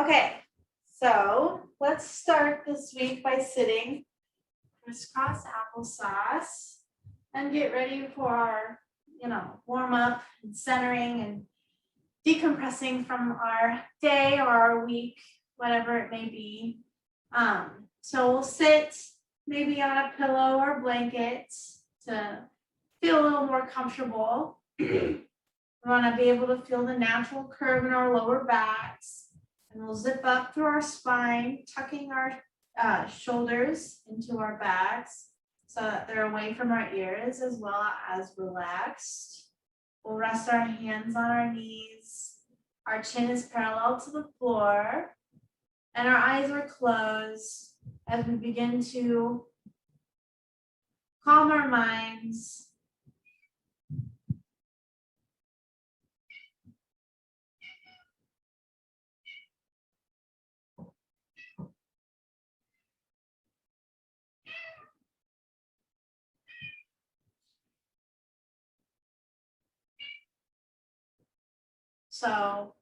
Okay, so let's start this week by sitting crisscross applesauce and get ready for our, warm up and centering and decompressing from our day or our week, whatever it may be. So we'll sit maybe on a pillow or blanket to feel a little more comfortable. We want to be able to feel the natural curve in our lower backs. And we'll zip up through our spine, tucking our shoulders into our backs so that they're away from our ears as well as relaxed. We'll rest our hands on our knees. Our chin is parallel to the floor and our eyes are closed as we begin to calm our minds. So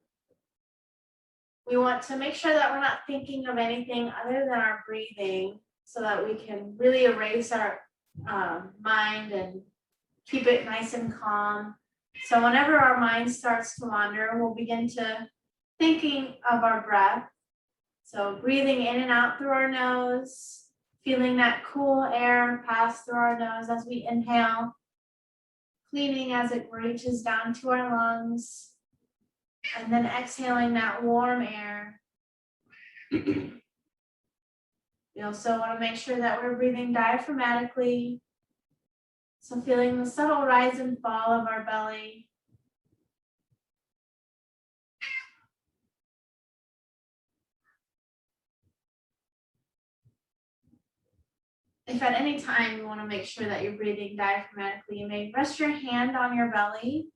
we want to make sure that we're not thinking of anything other than our breathing so that we can really erase our mind and keep it nice and calm. So whenever our mind starts to wander, we'll begin to thinking of our breath. So breathing in and out through our nose, feeling that cool air pass through our nose as we inhale, cleaning as it reaches down to our lungs. And then exhaling that warm air. We also want to make sure that we're breathing diaphragmatically. So feeling the subtle rise and fall of our belly. If at any time you want to make sure that you're breathing diaphragmatically, you may rest your hand on your belly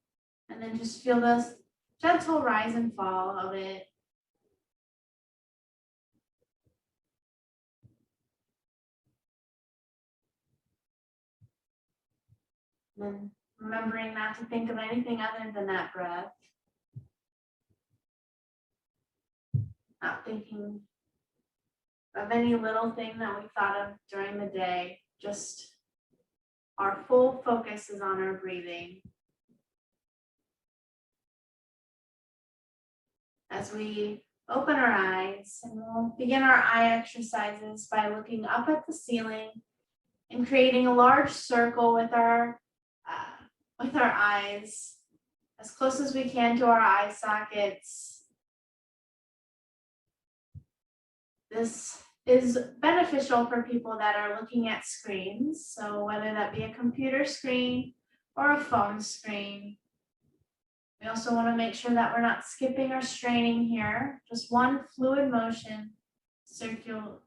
and then just feel this gentle rise and fall of it. And then remembering not to think of anything other than that breath. Not thinking of any little thing that we thought of during the day. Just our full focus is on our breathing. As we open our eyes, and we'll begin our eye exercises by looking up at the ceiling and creating a large circle with our eyes as close as we can to our eye sockets. This is beneficial for people that are looking at screens. So whether that be a computer screen or a phone screen. We also want to make sure that we're not skipping or straining here. Just one fluid motion circularly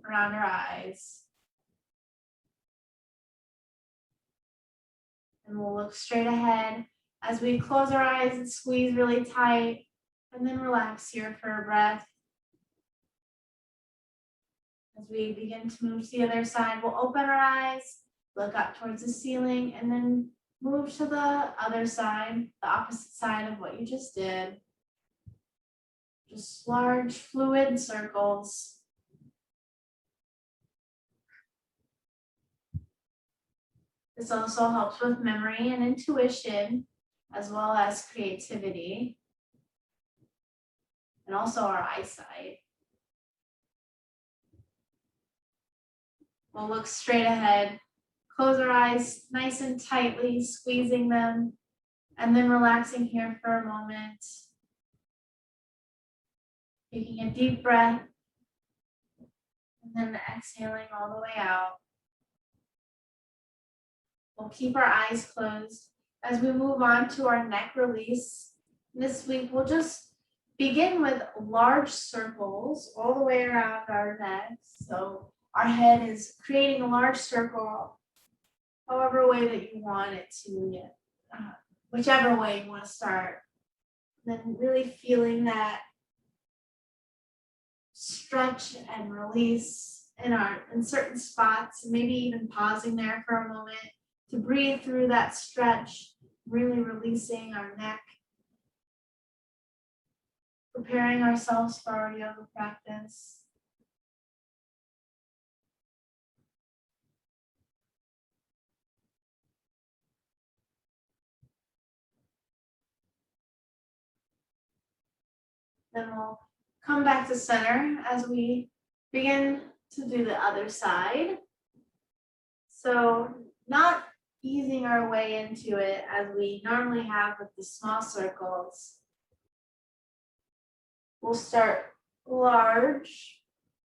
around our eyes. And we'll look straight ahead as we close our eyes and squeeze really tight, and then relax here for a breath. As we begin to move to the other side, we'll open our eyes, look up towards the ceiling, and then move to the other side, the opposite side of what you just did. Just large fluid circles. This also helps with memory and intuition, as well as creativity, and also our eyesight. We'll look straight ahead, close our eyes nice and tightly, squeezing them, and then relaxing here for a moment. Taking a deep breath, and then exhaling all the way out. We'll keep our eyes closed as we move on to our neck release. This week, we'll just begin with large circles all the way around our neck. So our head is creating a large circle, however way that you want it to, whichever way you want to start. And then really feeling that stretch and release in certain spots, and maybe even pausing there for a moment to breathe through that stretch, really releasing our neck preparing ourselves for our yoga practice. Then we'll come back to center as we begin to do the other side. So not easing our way into it as we normally have with the small circles. We'll start large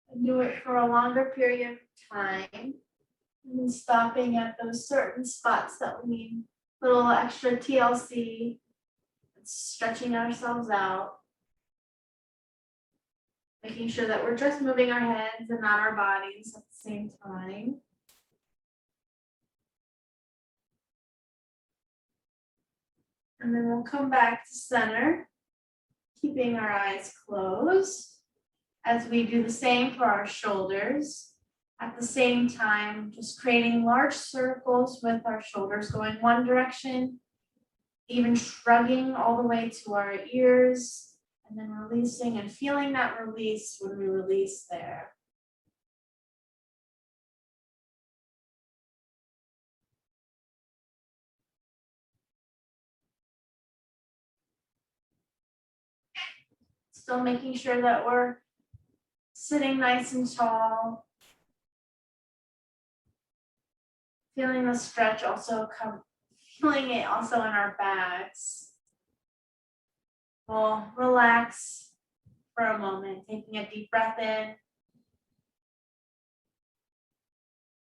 and do it for a longer period of time. And then stopping at those certain spots that we need a little extra TLC, stretching ourselves out. Making sure that we're just moving our heads and not our bodies at the same time. And then we'll come back to center, keeping our eyes closed as we do the same for our shoulders. At the same time, just creating large circles with our shoulders going one direction, even shrugging all the way to our ears, and then releasing and feeling that release when we release there. Still making sure that we're sitting nice and tall. Feeling the stretch feeling it also in our backs. We'll relax for a moment, taking a deep breath in.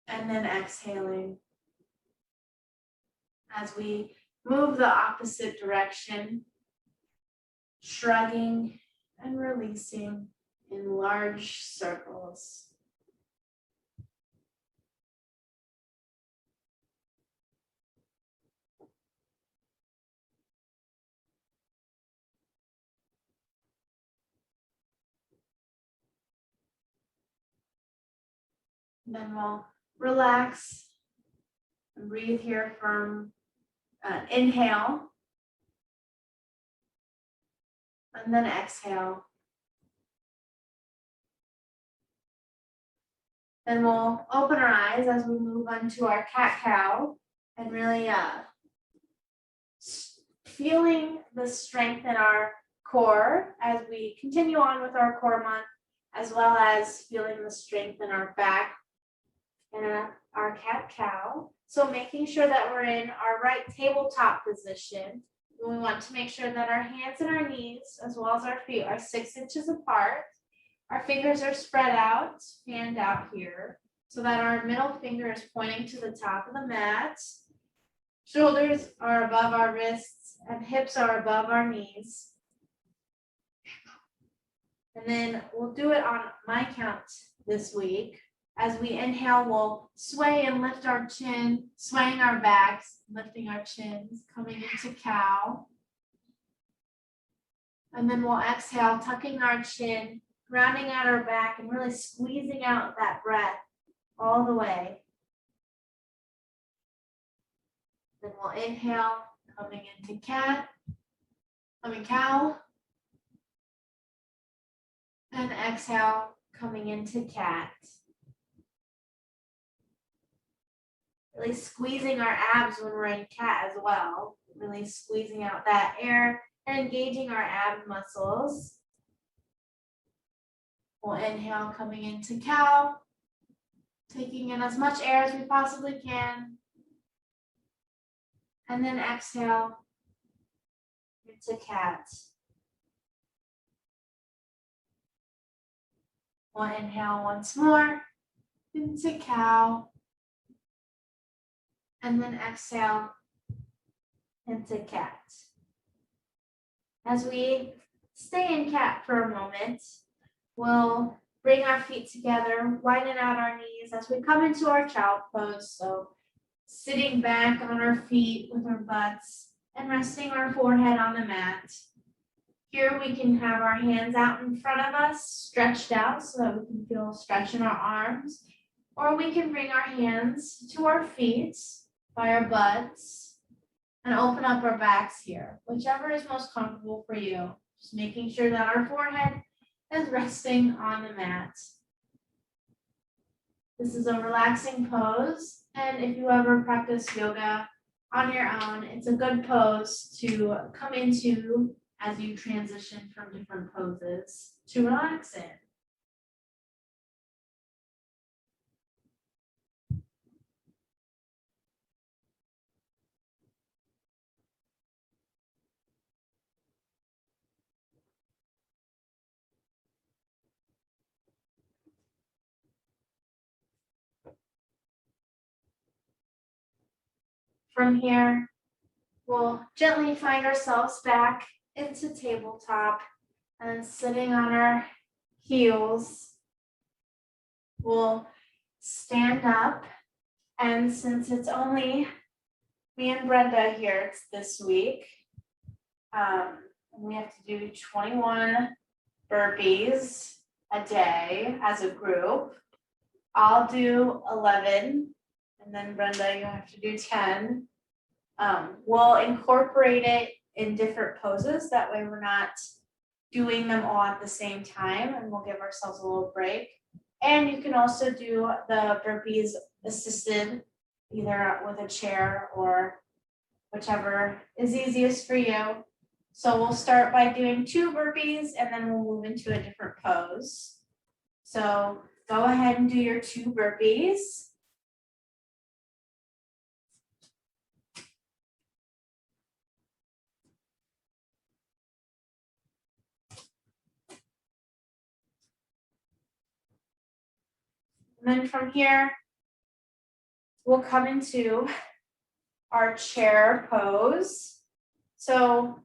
And then exhaling. As we move the opposite direction, shrugging and releasing in large circles. And then we'll relax and breathe here from inhale. And then exhale. Then we'll open our eyes as we move on to our cat-cow and really feeling the strength in our core as we continue on with our core month, as well as feeling the strength in our back and our cat-cow. So making sure that we're in our right tabletop position. We want to make sure that our hands and our knees, as well as our feet, are 6 inches apart. Our fingers are spread out, fanned out here, so that our middle finger is pointing to the top of the mat. Shoulders are above our wrists and hips are above our knees. And then we'll do it on my count this week. As we inhale, we'll sway and lift our chin, swaying our backs, lifting our chins, coming into cow. And then we'll exhale, tucking our chin, rounding out our back, and really squeezing out that breath all the way. Then we'll inhale, coming into cow. And exhale, coming into cat. Really squeezing our abs when we're in cat as well. Really squeezing out that air and engaging our ab muscles. We'll inhale, coming into cow, taking in as much air as we possibly can. And then exhale into cat. We'll inhale once more into cow. And then exhale into cat. As we stay in cat for a moment, we'll bring our feet together, widen out our knees as we come into our child pose. So sitting back on our feet with our butts and resting our forehead on the mat. Here we can have our hands out in front of us, stretched out so that we can feel stretch in our arms. Or we can bring our hands to our feet by our butts and open up our backs here, whichever is most comfortable for you. Just making sure that our forehead is resting on the mat. This is a relaxing pose, and if you ever practice yoga on your own, it's a good pose to come into as you transition from different poses to relax in. From here, we'll gently find ourselves back into tabletop and then sitting on our heels. We'll stand up, and since it's only me and Brenda here this week, we have to do 21 burpees a day as a group. I'll do 11, and then Brenda, you have to do 10. We'll incorporate it in different poses. That way we're not doing them all at the same time, and we'll give ourselves a little break. And you can also do the burpees assisted, either with a chair or whichever is easiest for you. So we'll start by doing 2 burpees, and then we'll move into a different pose. So go ahead and do your 2 burpees. And then from here, we'll come into our chair pose. So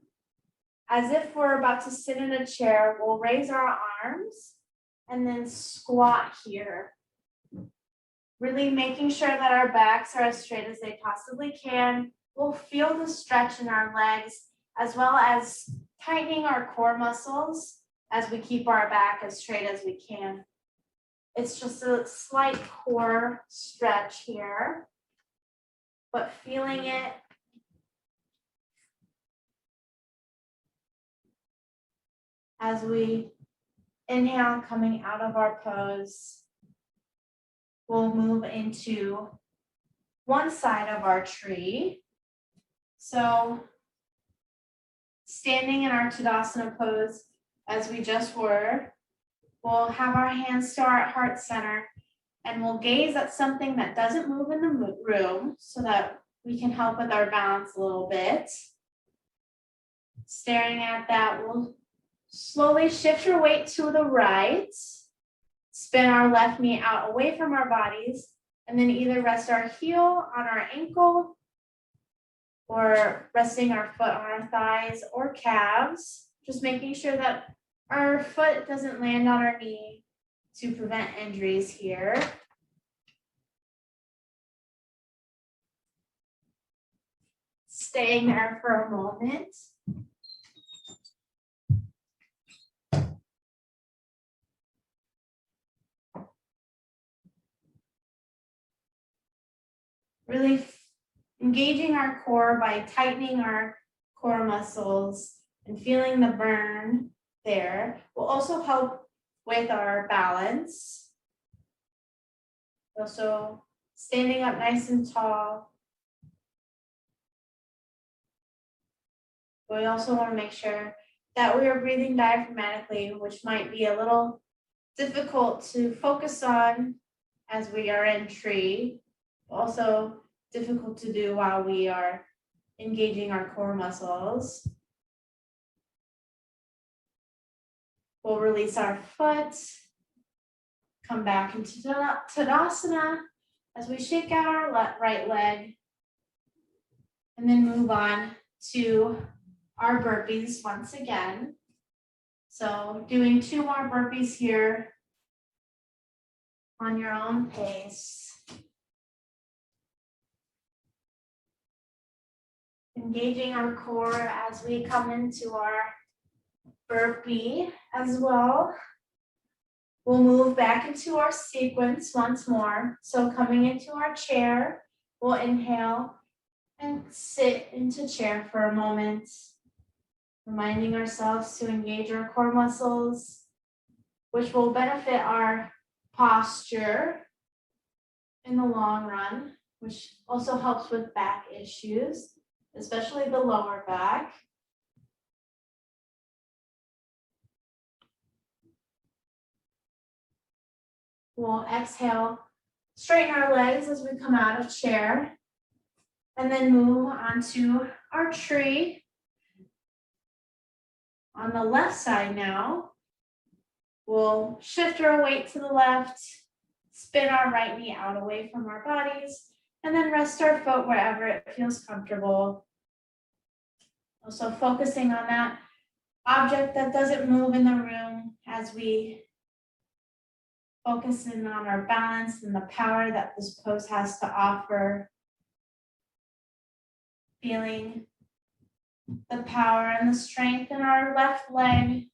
as if we're about to sit in a chair, we'll raise our arms and then squat here. Really making sure that our backs are as straight as they possibly can. We'll feel the stretch in our legs, as well as tightening our core muscles as we keep our back as straight as we can. It's just a slight core stretch here, but feeling it. As we inhale, coming out of our pose, we'll move into one side of our tree. So standing in our Tadasana pose, as we just were, we'll have our hands to our heart center, and we'll gaze at something that doesn't move in the room so that we can help with our balance a little bit. Staring at that, we'll slowly shift your weight to the right, spin our left knee out away from our bodies, and then either rest our heel on our ankle or resting our foot on our thighs or calves, just making sure that our foot doesn't land on our knee to prevent injuries here. Staying there for a moment. Really engaging our core by tightening our core muscles and feeling the burn there will also help with our balance. Also standing up nice and tall. But we also want to make sure that we are breathing diaphragmatically, which might be a little difficult to focus on as we are in tree. Also difficult to do while we are engaging our core muscles. We'll release our foot, come back into Tadasana as we shake out our right leg, and then move on to our burpees once again. So doing 2 more burpees here on your own pace. Engaging our core as we come into our burpee as well. We'll move back into our sequence once more. So coming into our chair, we'll inhale and sit into chair for a moment. reminding ourselves to engage our core muscles, which will benefit our posture in the long run, which also helps with back issues, especially the lower back. We'll exhale, straighten our legs as we come out of chair, and then move onto our tree. On the left side now, we'll shift our weight to the left, spin our right knee out away from our bodies, and then rest our foot wherever it feels comfortable. Also focusing on that object that doesn't move in the room as we focus in on our balance and the power that this pose has to offer. Feeling the power and the strength in our left leg.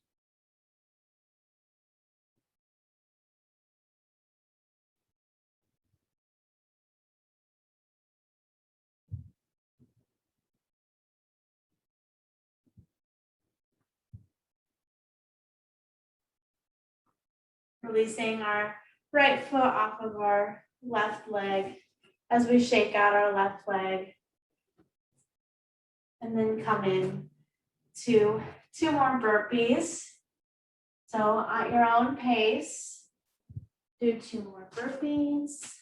Releasing our right foot off of our left leg as we shake out our left leg. And then come in to 2 more burpees. So at your own pace, do 2 more burpees.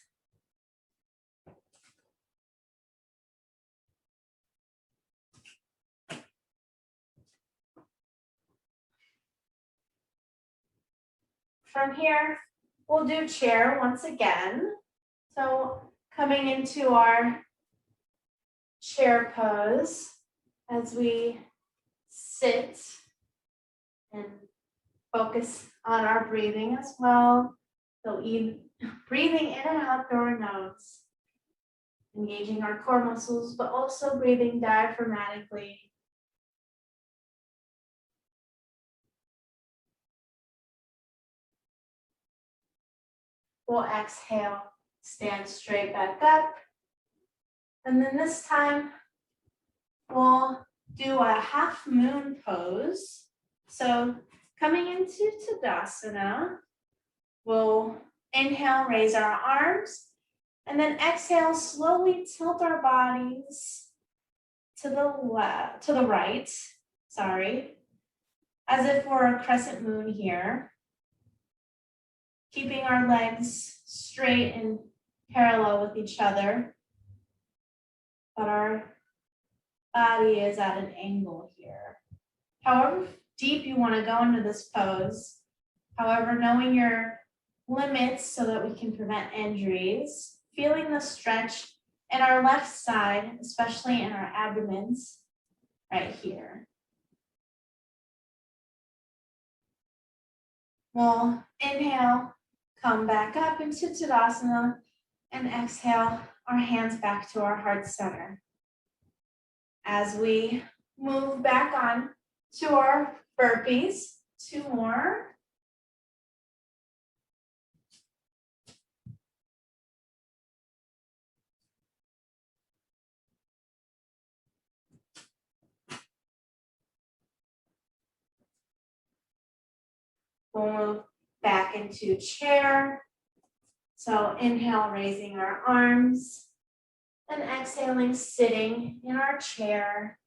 From here, we'll do chair once again. So coming into our chair pose as we sit and focus on our breathing as well. So breathing in and out through our nose, engaging our core muscles, but also breathing diaphragmatically. We'll exhale, stand straight back up. And then this time, we'll do a half moon pose. So coming into Tadasana, we'll inhale, raise our arms, and then exhale, slowly tilt our bodies to the right, as if we're a crescent moon here. Keeping our legs straight and parallel with each other, but our body is at an angle here. However deep you want to go into this pose, however, knowing your limits so that we can prevent injuries, feeling the stretch in our left side, especially in our abdomens, right here. We'll inhale, come back up into Tadasana, and exhale, our hands back to our heart center. As we move back on to our burpees, 2 more. We'll move back into chair. So inhale, raising our arms, and exhaling, sitting in our chair.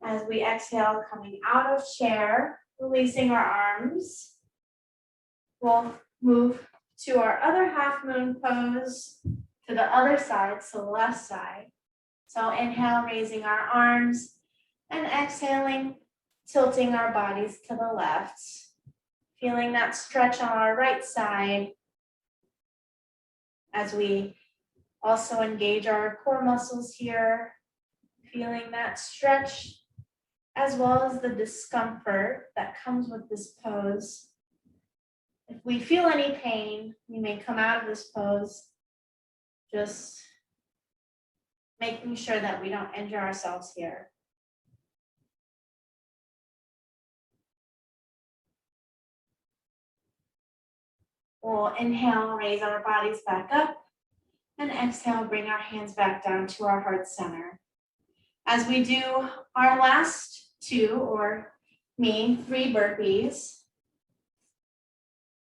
As we exhale, coming out of chair, releasing our arms, we'll move to our other half moon pose to the other side, so the left side. So inhale, raising our arms, and exhaling, tilting our bodies to the left. Feeling that stretch on our right side as we also engage our core muscles here. Feeling that stretch as well as the discomfort that comes with this pose. If we feel any pain, we may come out of this pose just making sure that we don't injure ourselves here. We'll inhale, raise our bodies back up, and exhale, bring our hands back down to our heart center. As we do our last 2, or 3 burpees,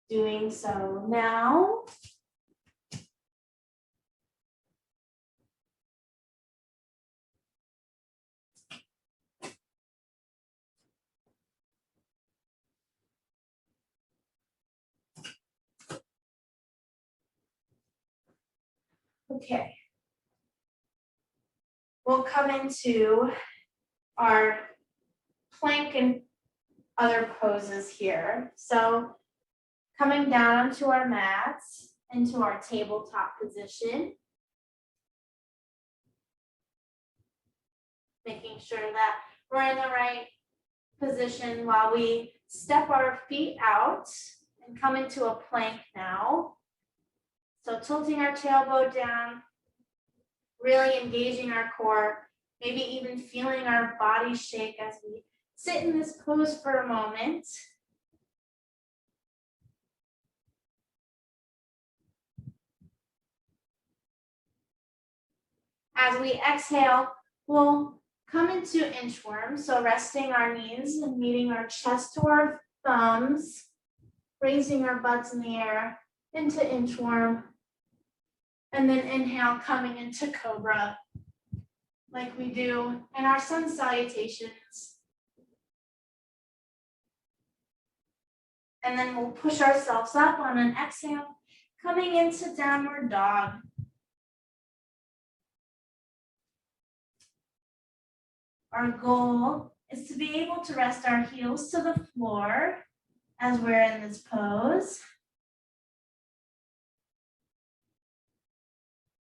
doing so now. Okay. We'll come into our plank and other poses here. So coming down onto our mats, into our tabletop position. Making sure that we're in the right position while we step our feet out and come into a plank now. So tilting our tailbone down, really engaging our core, maybe even feeling our body shake as we sit in this pose for a moment. As we exhale, we'll come into inchworm, so resting our knees and meeting our chest to our thumbs, raising our butts in the air into inchworm, and then inhale, coming into cobra, like we do in our sun salutations. And then we'll push ourselves up on an exhale, coming into downward dog. Our goal is to be able to rest our heels to the floor as we're in this pose.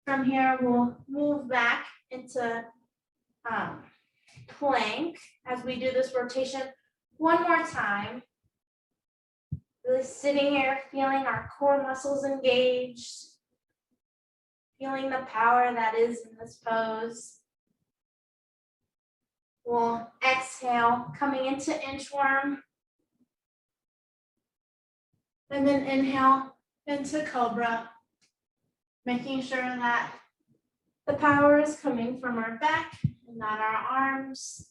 From here, we'll move back into plank as we do this rotation one more time. Really sitting here, feeling our core muscles engaged, feeling the power that is in this pose. We'll exhale, coming into inchworm. And then inhale into cobra, making sure that the power is coming from our back and not our arms.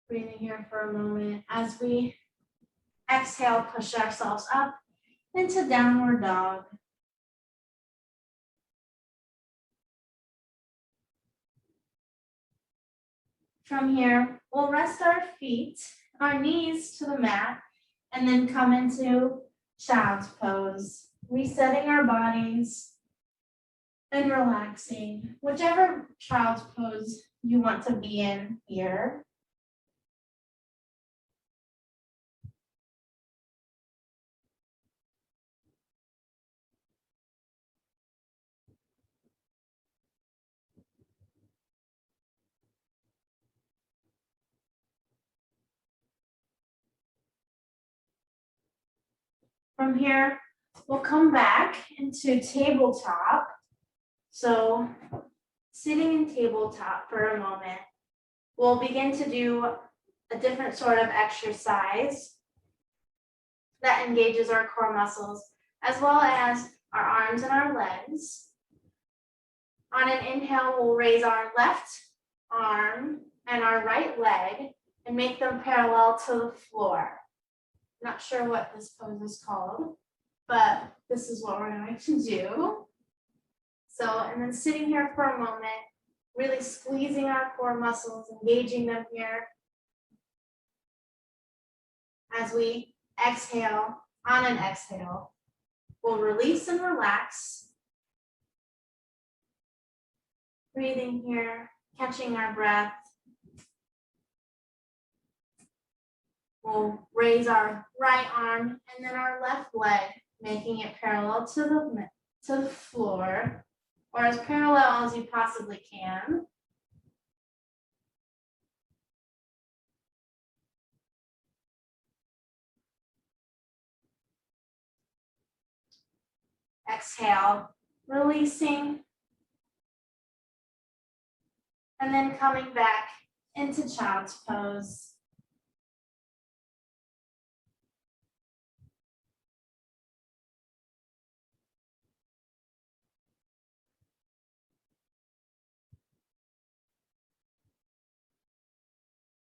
Breathing here for a moment as we exhale, push ourselves up into downward dog. From here, we'll rest our feet, our knees to the mat, and then come into child's pose, resetting our bodies and relaxing, whichever child's pose you want to be in here. From here, we'll come back into tabletop. So sitting in tabletop for a moment, we'll begin to do a different sort of exercise that engages our core muscles, as well as our arms and our legs. On an inhale, we'll raise our left arm and our right leg and make them parallel to the floor. Not sure what this pose is called, but this is what we're going to do. So, and then sitting here for a moment, really squeezing our core muscles, engaging them here. As we exhale, on an exhale, we'll release and relax. Breathing here, catching our breath. We'll raise our right arm and then our left leg, making it parallel to the floor, or as parallel as you possibly can. Exhale, releasing, and then coming back into child's pose.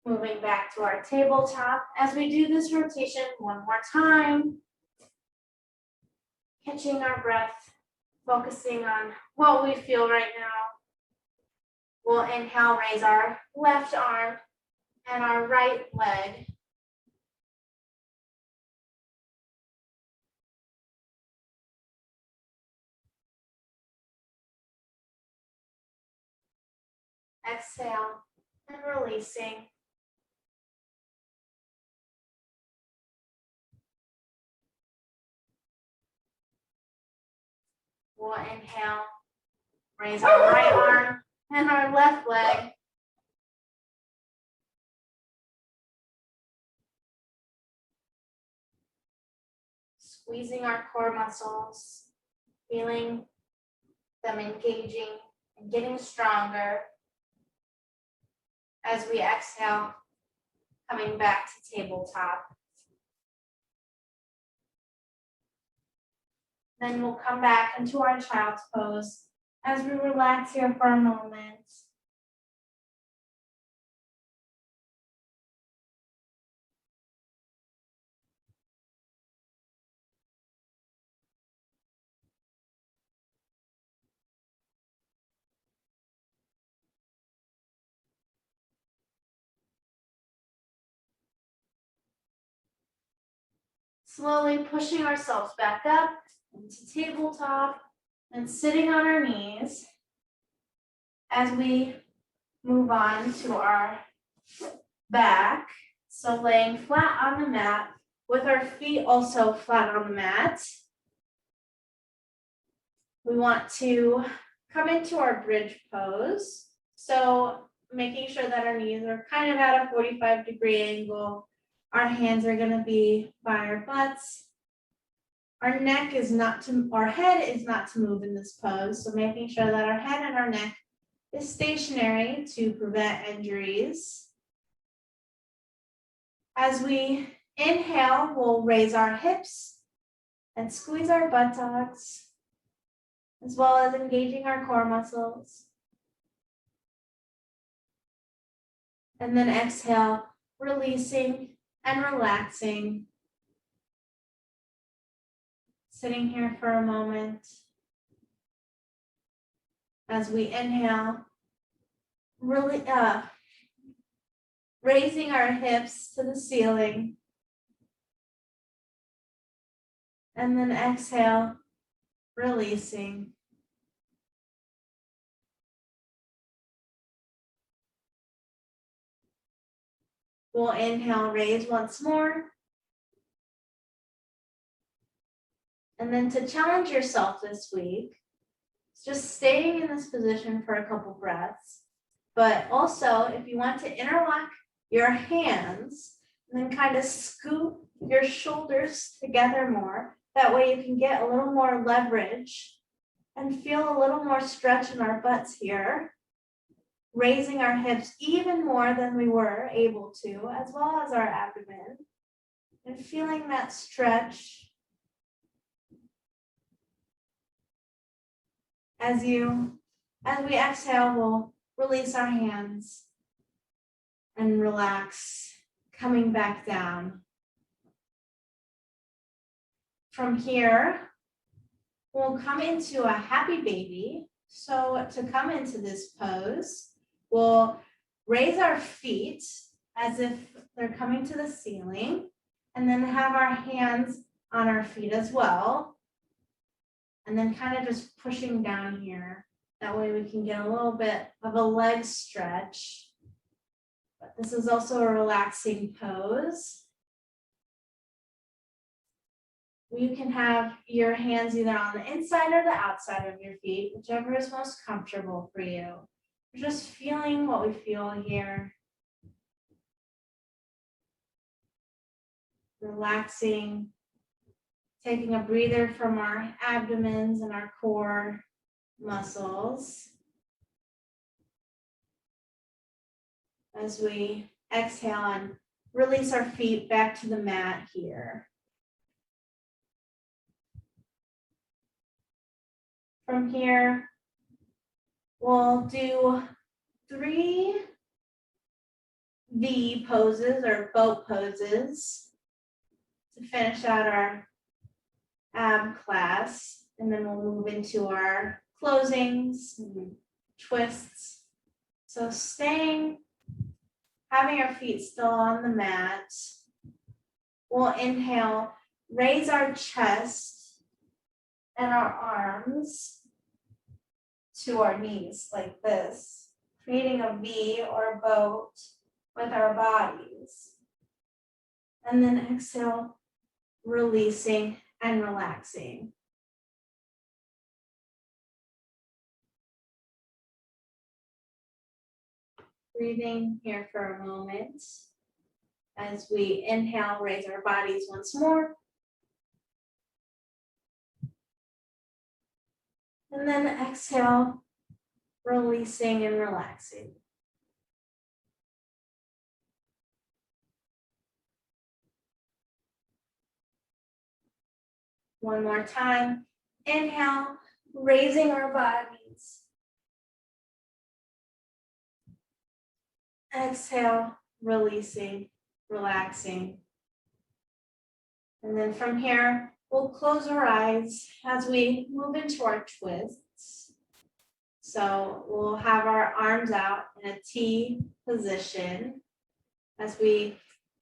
Moving back to our tabletop as we do this rotation one more time. Catching our breath, focusing on what we feel right now. We'll inhale, raise our left arm and our right leg. Exhale and releasing. We'll inhale, raise our right arm and our left leg. Squeezing our core muscles, feeling them engaging and getting stronger. As we exhale, coming back to tabletop. Then we'll come back into our child's pose as we relax here for a moment. Slowly pushing ourselves back up into tabletop and sitting on our knees as we move on to our back. So laying flat on the mat with our feet also flat on the mat. We want to come into our bridge pose. So making sure that our knees are kind of at a 45-degree angle. Our hands are going to be by our butts. Our head is not to move in this pose. So making sure that our head and our neck is stationary to prevent injuries. As we inhale, we'll raise our hips and squeeze our buttocks, as well as engaging our core muscles. And then exhale, releasing and relaxing. Sitting here for a moment. As we inhale, really raising our hips to the ceiling. And then exhale, releasing. We'll inhale, raise once more. And then to challenge yourself this week, just staying in this position for a couple breaths. But also, if you want to interlock your hands, and then kind of scoop your shoulders together more. That way you can get a little more leverage and feel a little more stretch in our butts here. Raising our hips even more than we were able to, as well as our abdomen. And feeling that stretch. As we exhale, we'll release our hands and relax, coming back down. From here, we'll come into a happy baby. So to come into this pose, we'll raise our feet as if they're coming to the ceiling, and then have our hands on our feet as well. And then kind of just pushing down here. That way we can get a little bit of a leg stretch. But this is also a relaxing pose. You can have your hands either on the inside or the outside of your feet, whichever is most comfortable for you. We're just feeling what we feel here. Relaxing. Taking a breather from our abdomens and our core muscles. As we exhale and release our feet back to the mat here. From here, we'll do 3 V poses or boat poses to finish out our ab class. And then we'll move into our closings and twists. So having our feet still on the mat, we'll inhale, raise our chest and our arms to our knees like this, creating a V or a boat with our bodies. And then exhale, releasing and relaxing. Breathing here for a moment as we inhale, raise our bodies once more. And then exhale, releasing and relaxing. One more time. Inhale, raising our bodies. Exhale, releasing, relaxing. And then from here, we'll close our eyes as we move into our twists. So we'll have our arms out in a T position as we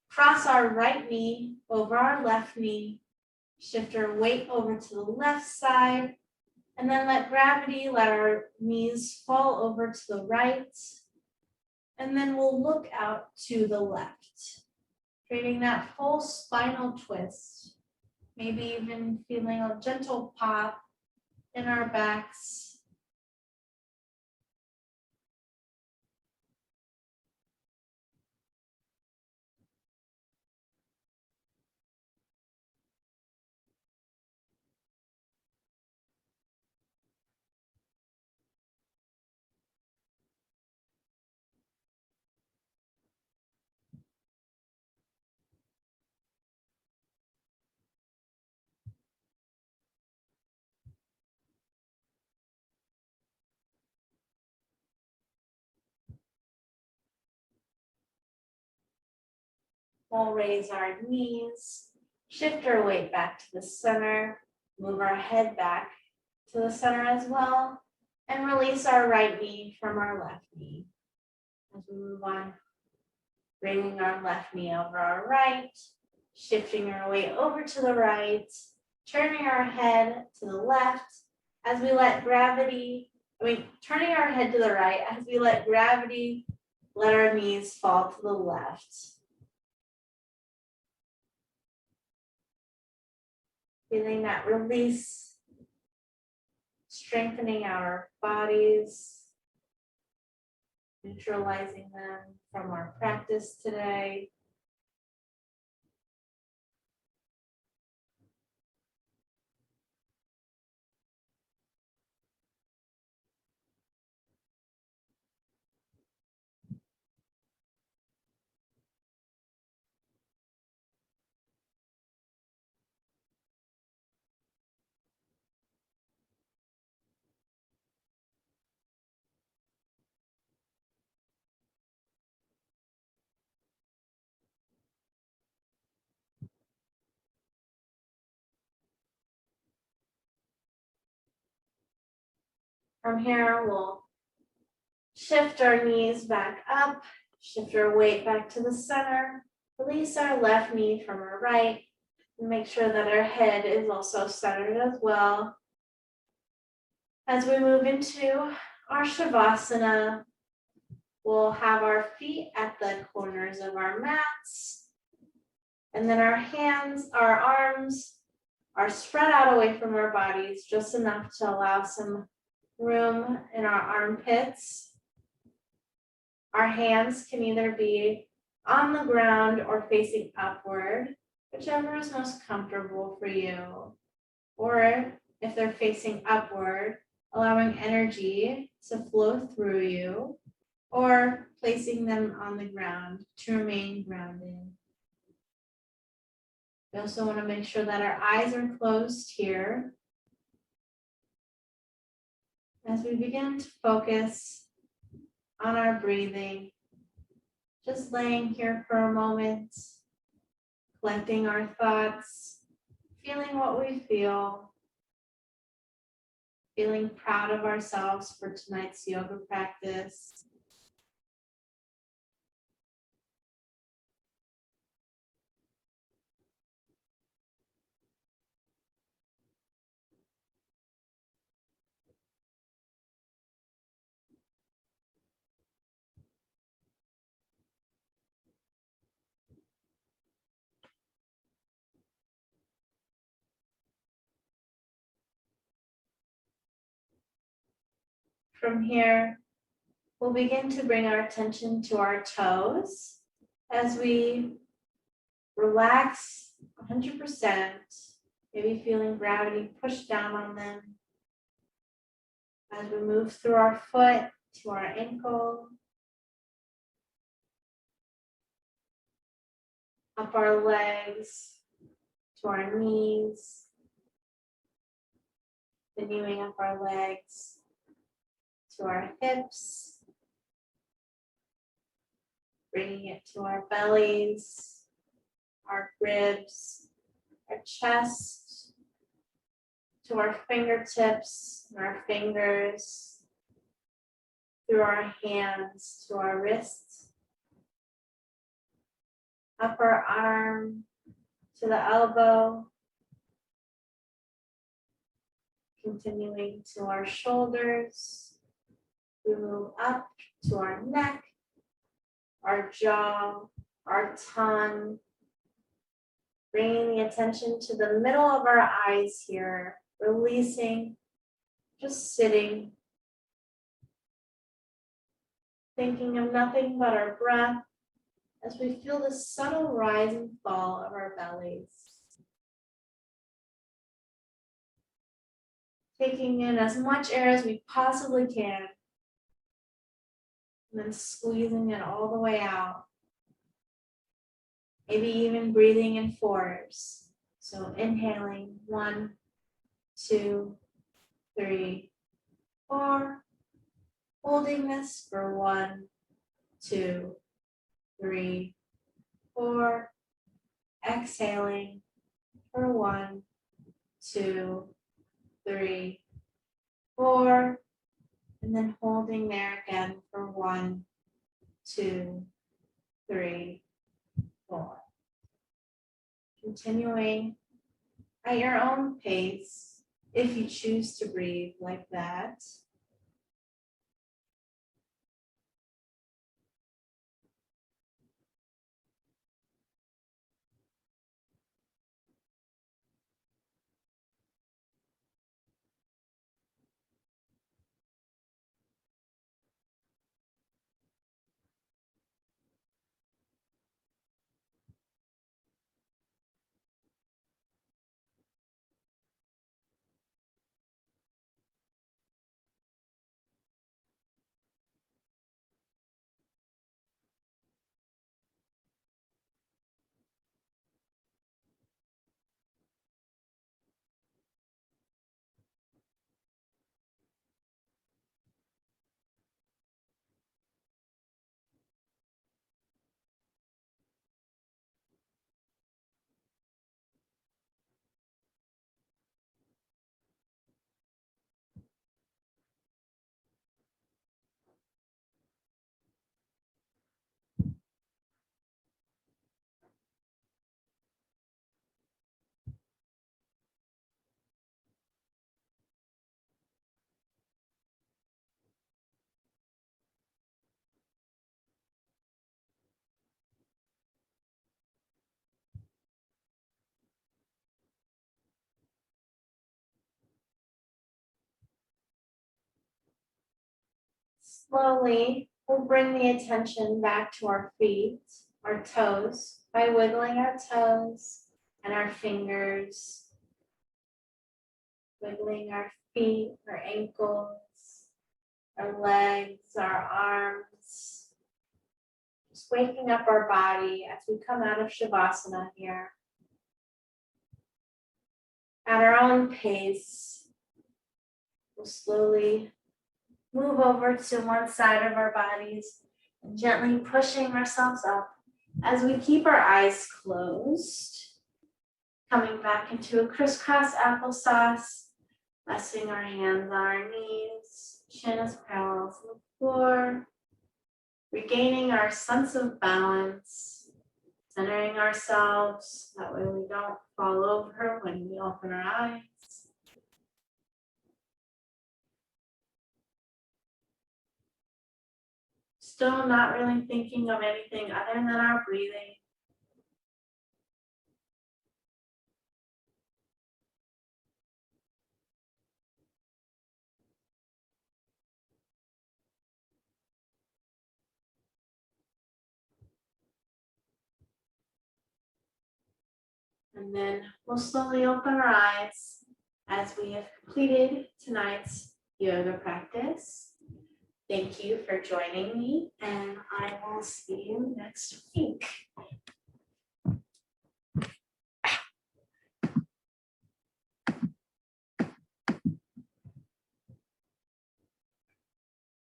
cross our right knee over our left knee, shift our weight over to the left side, and then let gravity, let our knees fall over to the right. And then we'll look out to the left, creating that full spinal twist, maybe even feeling a gentle pop in our backs. We'll raise our knees, shift our weight back to the center, move our head back to the center as well, and release our right knee from our left knee. As we move on, bringing our left knee over our right, shifting our weight over to the right, turning our head to the left as we let turning our head to the right as we let gravity let our knees fall to the left. Feeling that release, strengthening our bodies, neutralizing them from our practice today. From here, we'll shift our knees back up, shift our weight back to the center, release our left knee from our right, and make sure that our head is also centered as well. As we move into our Shavasana, we'll have our feet at the corners of our mats, and then our arms are spread out away from our bodies, just enough to allow some room in our armpits. Our hands can either be on the ground or facing upward, whichever is most comfortable for you. Or if they're facing upward, allowing energy to flow through you, or placing them on the ground to remain grounded. We also want to make sure that our eyes are closed here as we begin to focus on our breathing, Just laying here for a moment, collecting our thoughts, feeling what we feel, feeling proud of ourselves for tonight's yoga practice. From here, we'll begin to bring our attention to our toes as we relax 100%, maybe feeling gravity push down on them. As we move through our foot to our ankle, up our legs to our knees, continuing up our legs to our hips, bringing it to our bellies, our ribs, our chest, to our fingertips and our fingers, through our hands to our wrists, upper arm to the elbow, continuing to our shoulders. We move up to our neck, our jaw, our tongue, bringing the attention to the middle of our eyes here, releasing, just sitting, thinking of nothing but our breath as we feel the subtle rise and fall of our bellies. Taking in as much air as we possibly can, and then squeezing it all the way out. Maybe even breathing in fours. So inhaling 1, 2, 3, 4. Holding this for 1, 2, 3, 4. Exhaling for 1, 2, 3, 4. And then holding there again for 1, 2, 3, 4. Continuing at your own pace if you choose to breathe like that. Slowly, we'll bring the attention back to our feet, our toes, by wiggling our toes and our fingers, wiggling our feet, our ankles, our legs, our arms. Just waking up our body as we come out of Shavasana here. At our own pace, we'll slowly move over to one side of our bodies Gently pushing ourselves up as we keep our eyes closed. Coming back into a crisscross applesauce, resting our hands on our knees, chin is parallel to the floor, regaining our sense of balance, centering ourselves, that way we don't fall over when we open our eyes. Still not really thinking of anything other than our breathing. And then we'll slowly open our eyes as we have completed tonight's yoga practice. Thank you for joining me, and I will see you next week.